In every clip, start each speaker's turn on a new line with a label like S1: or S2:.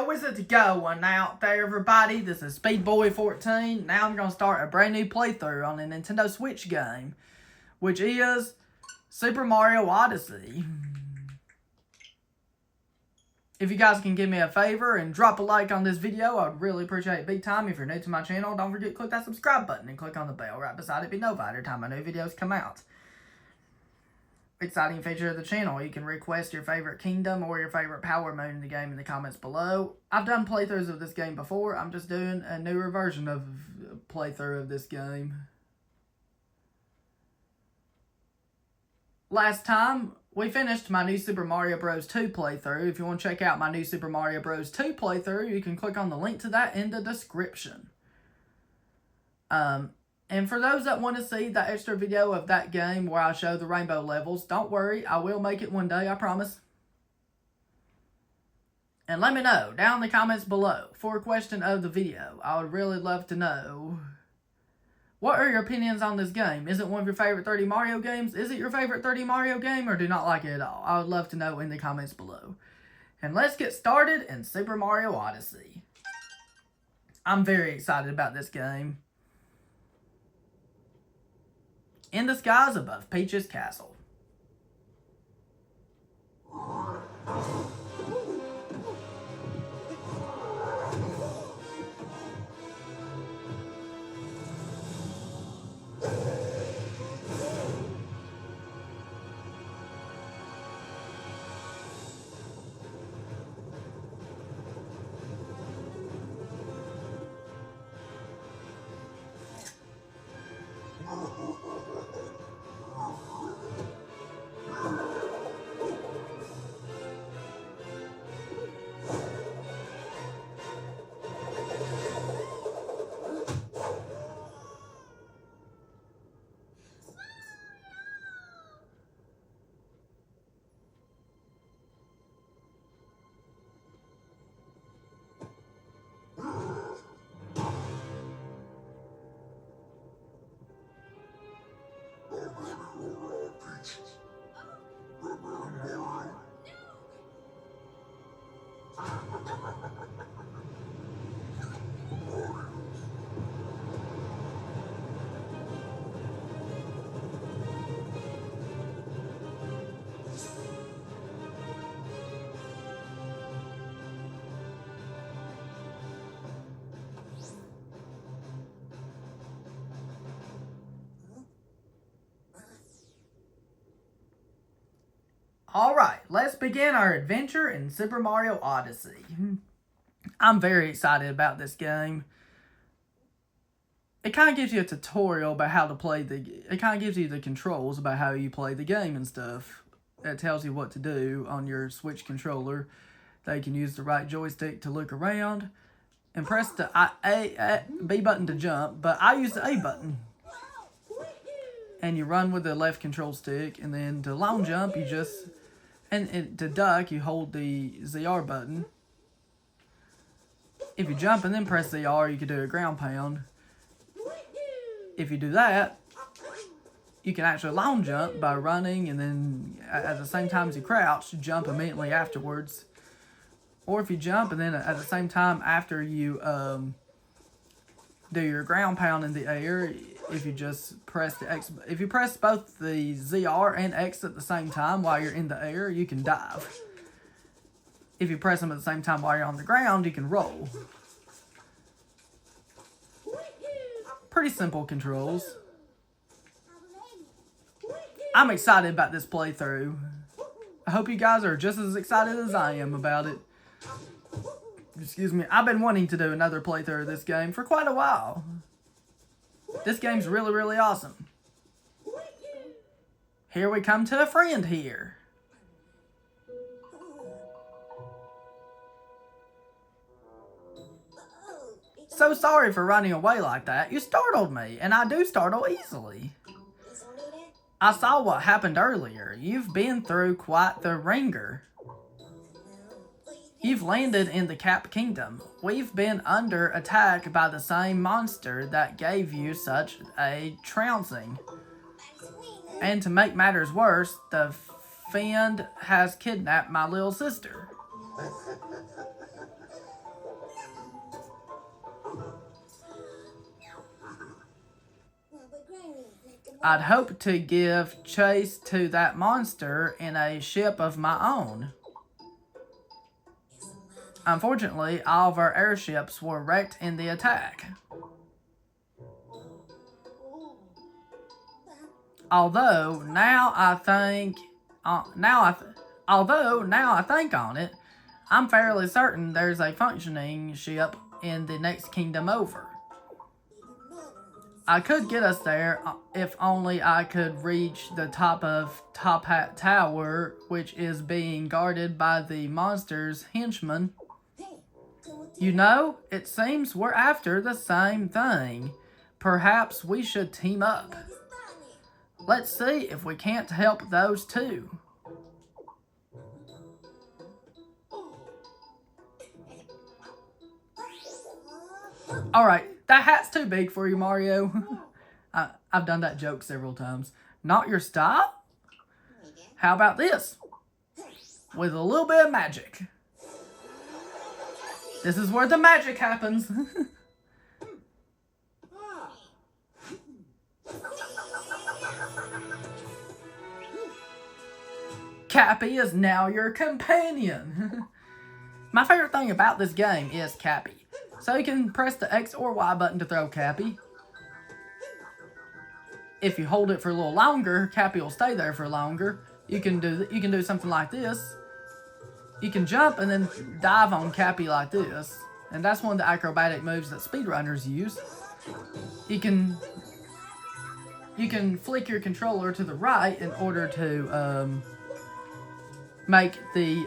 S1: How is it going out there, everybody? This is Speedboy14. Now I'm going to start a brand new playthrough on a Nintendo Switch game, which is Super Mario Odyssey. If you guys can give me a favor and drop a like on this video, I'd really appreciate it big time. If you're new to my channel, don't forget to click that subscribe button and click on the bell right beside it to be notified every time my new videos come out. Exciting feature of the channel, you can request your favorite kingdom or your favorite power mode in the game in the comments below. I've done playthroughs of this game before. I'm just doing a newer version of a playthrough of this game. Last time, we finished my new Super Mario Bros. 2 playthrough. If you want to check out my new Super Mario Bros. 2 playthrough, you can click on the link to that in the description. And for those that want to see the extra video of that game where I show the rainbow levels, don't worry, I will make it one day, I promise. And let me know down in the comments below for a question of the video. I would really love to know, what are your opinions on this game? Is it one of your favorite 3D Mario games? Is it your favorite 3D Mario game or do you not like it at all? I would love to know in the comments below. And let's get started in Super Mario Odyssey. I'm very excited about this game. In the skies above Peach's castle. Alright, let's begin our adventure in Super Mario Odyssey. I'm very excited about this game. It kind of gives you a tutorial about how to play it kind of gives you the controls about how you play the game and stuff. It tells you what to do on your Switch controller. They can use the right joystick to look around and press the B button to jump, but I use the A button. And you run with the left control stick, and then to long jump, you just... And to duck, you hold the ZR button. If you jump and then press ZR, you can do a ground pound. If you do that, you can actually long jump by running, and then at the same time as you crouch, jump immediately afterwards. Or if you jump and then at the same time after you do your ground pound in the air, if you just press the X, if you press both the ZR and X at the same time while you're in the air, you can dive. If you press them at the same time while you're on the ground, you can roll. Pretty simple controls. I'm excited about this playthrough. I hope you guys are just as excited as I am about it. Excuse me, I've been wanting to do another playthrough of this game for quite a while. This game's really, really awesome. Here we come to a friend here. So sorry for running away like that. You startled me, and I do startle easily. I saw what happened earlier. You've been through quite the ringer. You've landed in the Cappy Kingdom. We've been under attack by the same monster that gave you such a trouncing. And to make matters worse, the fiend has kidnapped my little sister. I'd hoped to give chase to that monster in a ship of my own. Unfortunately, all of our airships were wrecked in the attack. Although now I think on it, I'm fairly certain there's a functioning ship in the next kingdom over. I could get us there if only I could reach the top of Top Hat Tower, which is being guarded by the monster's henchmen. You know, it seems we're after the same thing. Perhaps we should team up. Let's see if we can't help those two. Alright, that hat's too big for you, Mario. I've done that joke several times. Not your style? How about this? With a little bit of magic. This is where the magic happens. Cappy is now your companion. My favorite thing about this game is Cappy. So you can press the X or Y button to throw Cappy. If you hold it for a little longer, Cappy will stay there for longer. You can do something like this. You can jump and then dive on Cappy like this. And that's one of the acrobatic moves that speedrunners use. You can flick your controller to the right in order to make the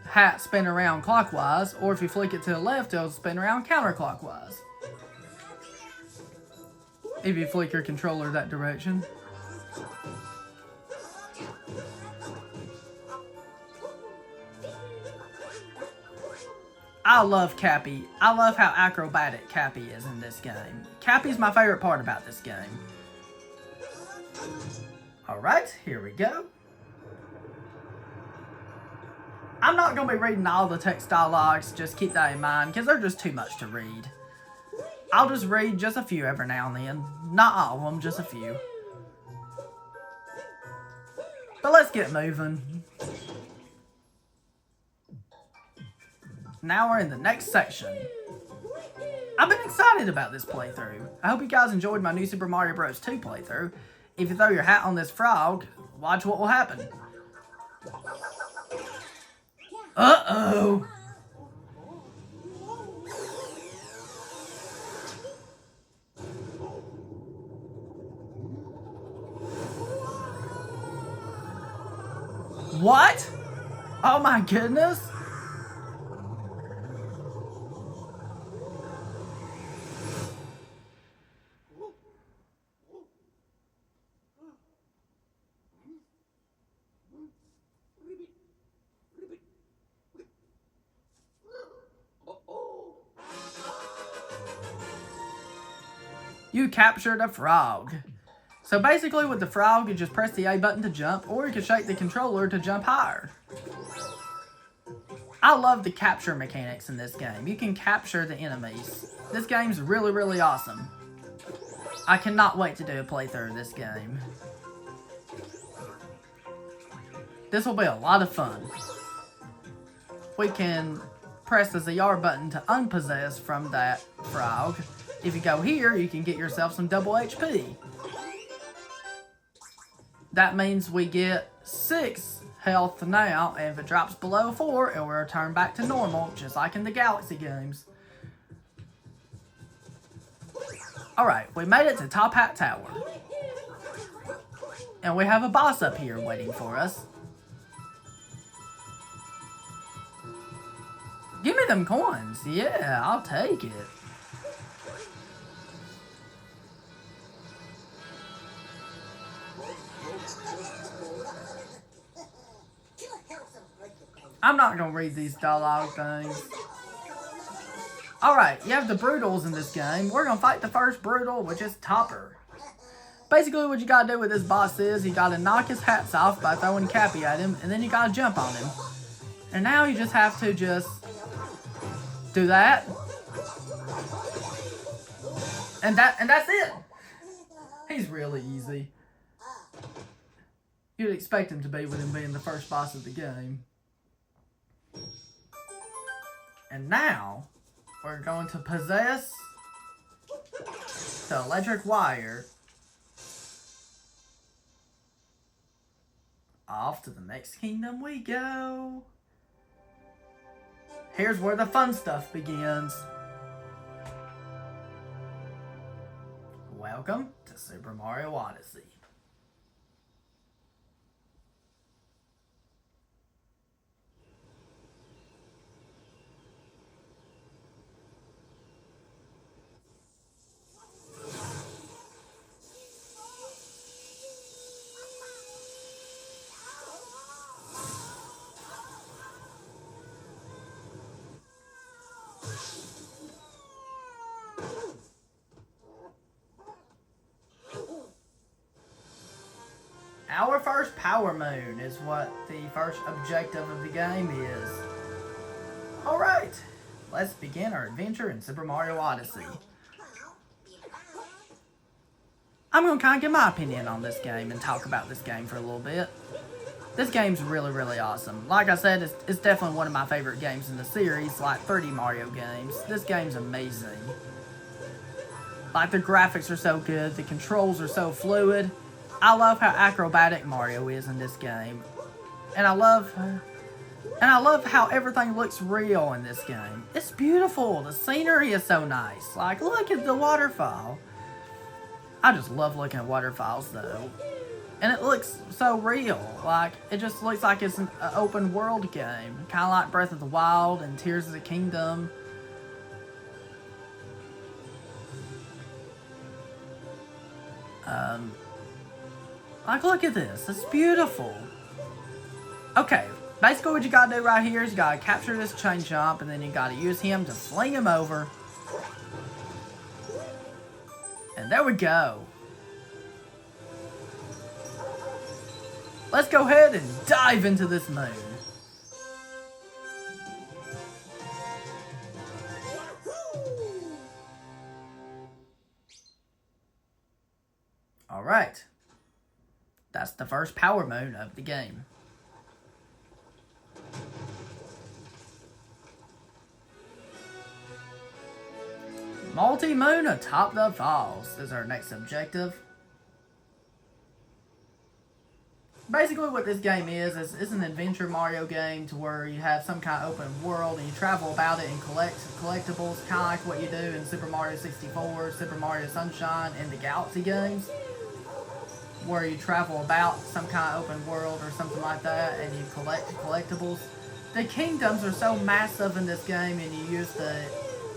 S1: hat spin around clockwise, or if you flick it to the left, it'll spin around counterclockwise. If you flick your controller that direction. I love Cappy. I love how acrobatic Cappy is in this game. Cappy's my favorite part about this game. Alright, here we go. I'm not going to be reading all the text dialogues, just keep that in mind, because they're just too much to read. I'll just read just a few every now and then. Not all of them, just a few. But let's get moving. Now we're in the next section. I've been excited about this playthrough. I hope you guys enjoyed my New Super Mario Bros. 2 playthrough. If you throw your hat on this frog, watch what will happen. Uh-oh! What? Oh my goodness! You captured a frog. So basically with the frog, you just press the A button to jump, or you can shake the controller to jump higher. I love the capture mechanics in this game. You can capture the enemies. This game's really, really awesome. I cannot wait to do a playthrough of this game. This will be a lot of fun. We can press the ZR button to unpossess from that frog. If you go here, you can get yourself some double HP. That means we get 6 health now, and if it drops below 4, it will return back to normal, just like in the Galaxy games. Alright, we made it to Top Hat Tower. And we have a boss up here waiting for us. Give me them coins. Yeah, I'll take it. I'm not going to read these dialogue things. Alright, you have the Brutals in this game. We're going to fight the first Brutal, which is Topper. Basically, what you got to do with this boss is you got to knock his hats off by throwing Cappy at him, and then you got to jump on him. And now you just have to just do that. And that's it. He's really easy. You'd expect him to be with him being the first boss of the game. And now, we're going to possess the electric wire. Off to the next kingdom we go. Here's where the fun stuff begins. Welcome to Super Mario Odyssey. Our first power moon is what the first objective of the game is. Alright, let's begin our adventure in Super Mario Odyssey. I'm going to kind of give my opinion on this game and talk about this game for a little bit. This game's really, really awesome. Like I said, it's definitely one of my favorite games in the series, like 3D Mario games. This game's amazing. Like, the graphics are so good, the controls are so fluid. I love how acrobatic Mario is in this game. And I love how everything looks real in this game. It's beautiful. The scenery is so nice. Like, look at the waterfall. I just love looking at waterfalls, though. And it looks so real. Like, it just looks like it's an open world game. Kind of like Breath of the Wild and Tears of the Kingdom. Like, look at this. It's beautiful. Okay, basically what you gotta do right here is you gotta capture this chain chomp, and then you gotta use him to fling him over. And there we go. Let's go ahead and dive into this moon. Alright. That's the first power moon of the game. Multi-moon atop the falls is our next objective. Basically what this game is an adventure Mario game to where you have some kind of open world and you travel about it and collect collectibles, kind of like what you do in Super Mario 64, Super Mario Sunshine, and the Galaxy games, where you travel about some kind of open world or something like that and you collect collectibles. The kingdoms are so massive in this game, and you use the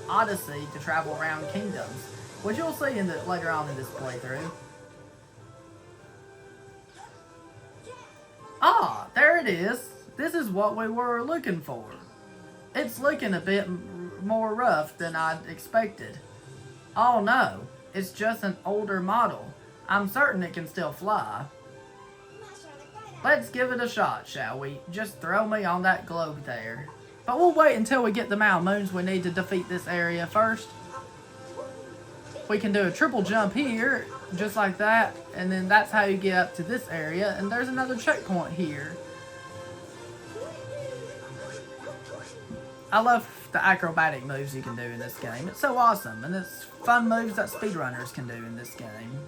S1: Odyssey to travel around kingdoms, which you'll see later on in this playthrough. Ah, there it is. This is what we were looking for. It's looking a bit more rough than I'd expected. Oh no, it's just an older model. I'm certain it can still fly. Let's give it a shot, shall we? Just throw me on that globe there. But we'll wait until we get the amount of moons we need to defeat this area first. We can do a triple jump here, just like that, and then that's how you get up to this area, and there's another checkpoint here. I love the acrobatic moves you can do in this game. It's so awesome, and it's fun moves that speedrunners can do in this game.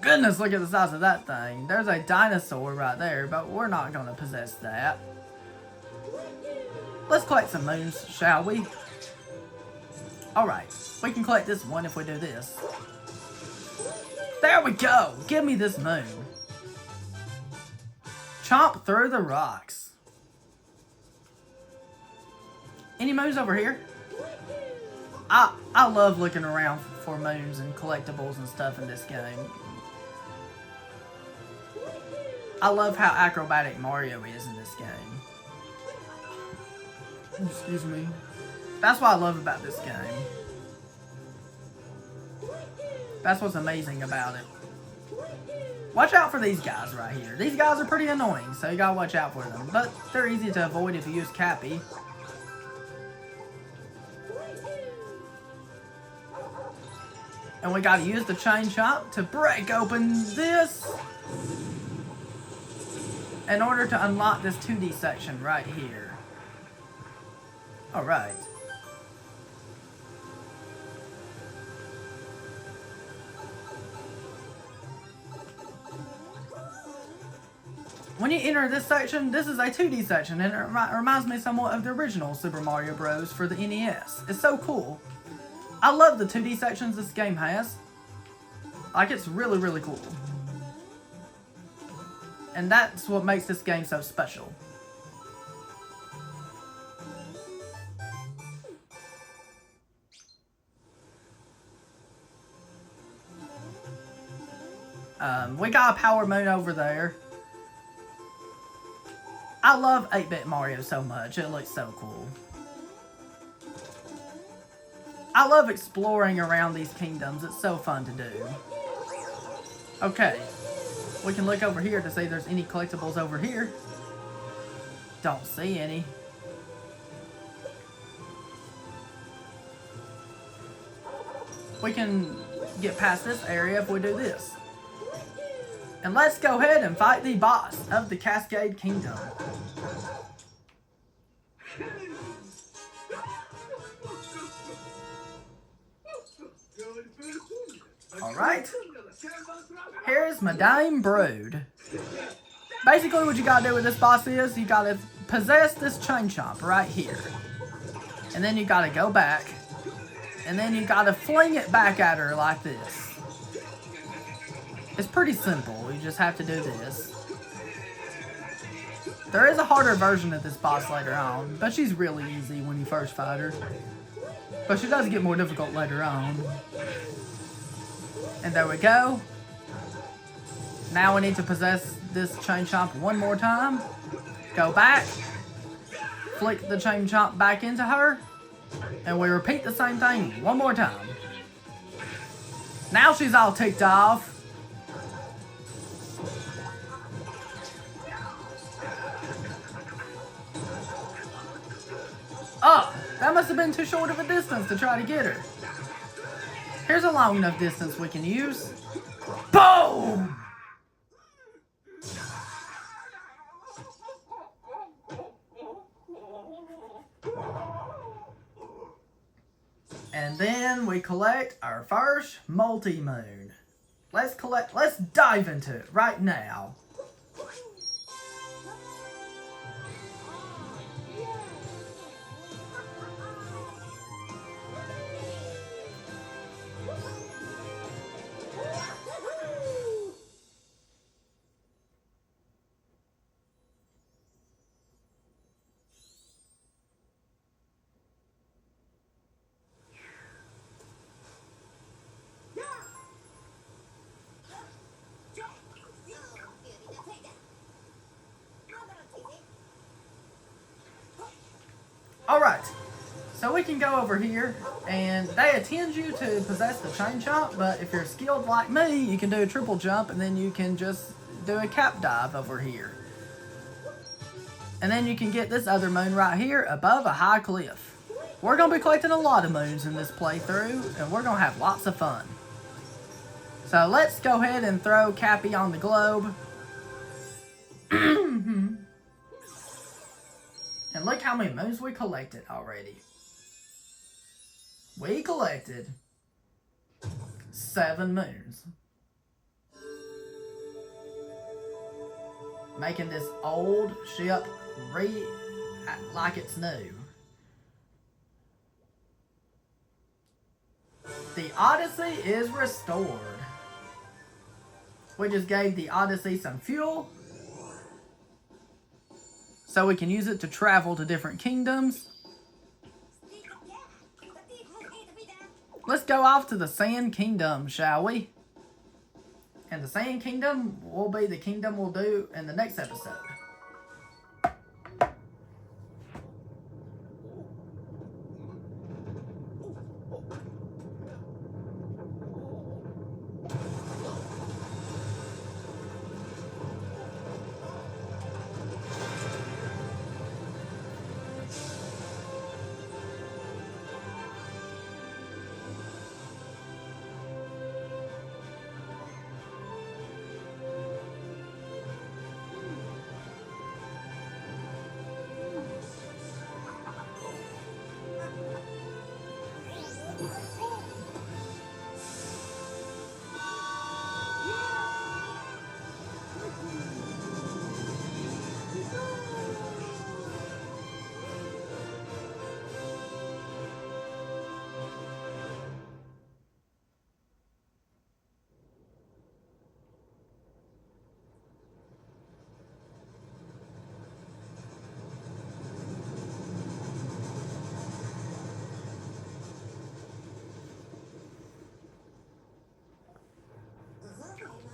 S1: Goodness, look at the size of that thing. There's a dinosaur right there, but we're not going to possess that. Let's collect some moons, shall we? Alright, we can collect this one if we do this. There we go! Give me this moon. Chomp through the rocks. Any moons over here? I love looking around for moons and collectibles and stuff in this game. I love how acrobatic Mario is in this game. Excuse me. That's what I love about this game. That's what's amazing about it. Watch out for these guys right here. These guys are pretty annoying, so you gotta watch out for them. But they're easy to avoid if you use Cappy. And we gotta use the chain chomp to break open this in order to unlock this 2D section right here. Alright. When you enter this section, this is a 2D section, and it reminds me somewhat of the original Super Mario Bros. For the NES. It's so cool. I love the 2D sections this game has. Like, it's really, really cool. And that's what makes this game so special. We got a power moon over there. I love 8-bit Mario so much. It looks so cool. I love exploring around these kingdoms. It's so fun to do. Okay. We can look over here to see if there's any collectibles over here. Don't see any. We can get past this area if we do this. And let's go ahead and fight the boss of the Cascade Kingdom. Alright. Here's Madame Brood. Basically what you gotta do with this boss is you gotta possess this chain chomp right here. And then you gotta go back. And then you gotta fling it back at her like this. It's pretty simple, you just have to do this. There is a harder version of this boss later on, but she's really easy when you first fight her. But she does get more difficult later on. And there we go. Now we need to possess this chain chomp one more time. Go back. Flick the chain chomp back into her. And we repeat the same thing one more time. Now she's all ticked off. Oh, that must have been too short of a distance to try to get her. Here's a long enough distance we can use. Boom! And then we collect our first multi-moon. Let's dive into it right now. Alright, so we can go over here, and they attend you to possess the chain chomp, but if you're skilled like me, you can do a triple jump, and then you can just do a cap dive over here. And then you can get this other moon right here above a high cliff. We're going to be collecting a lot of moons in this playthrough, and we're going to have lots of fun. So let's go ahead and throw Cappy on the globe. And look how many moons we collected already. We collected 7 moons. Making this old ship like it's new. The Odyssey is restored. We just gave the Odyssey some fuel, so we can use it to travel to different kingdoms. Let's go off to the Sand Kingdom, shall we? And the Sand Kingdom will be the kingdom we'll do in the next episode.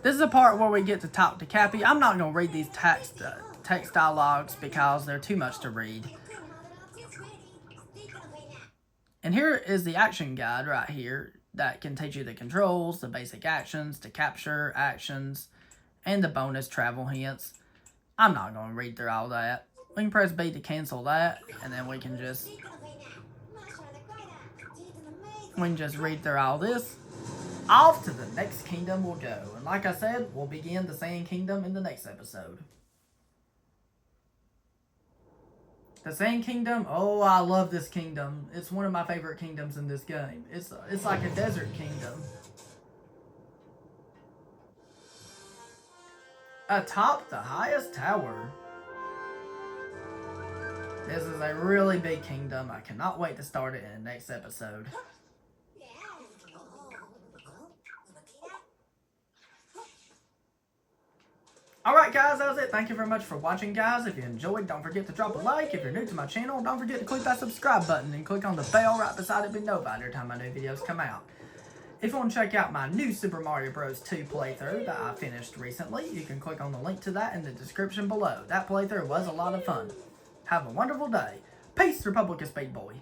S1: This is the part where we get to talk to Cappy. I'm not going to read these text dialogues because they're too much to read. And here is the action guide right here that can teach you the controls, the basic actions, to capture actions, and the bonus travel hints. I'm not going to read through all that. We can press B to cancel that, and then we can just read through all this. Off to the next kingdom we'll go. And like I said, we'll begin the Sand Kingdom in the next episode. The Sand Kingdom, oh, I love this kingdom. It's one of my favorite kingdoms in this game. It's like a desert kingdom. Atop the highest tower. This is a really big kingdom. I cannot wait to start it in the next episode. Alright guys, that was it. Thank you very much for watching, guys. If you enjoyed, don't forget to drop a like. If you're new to my channel, don't forget to click that subscribe button and click on the bell right beside it to be notified every time my new videos come out. If you want to check out my new Super Mario Bros. 2 playthrough that I finished recently, you can click on the link to that in the description below. That playthrough was a lot of fun. Have a wonderful day. Peace, Republic of Speed Boy.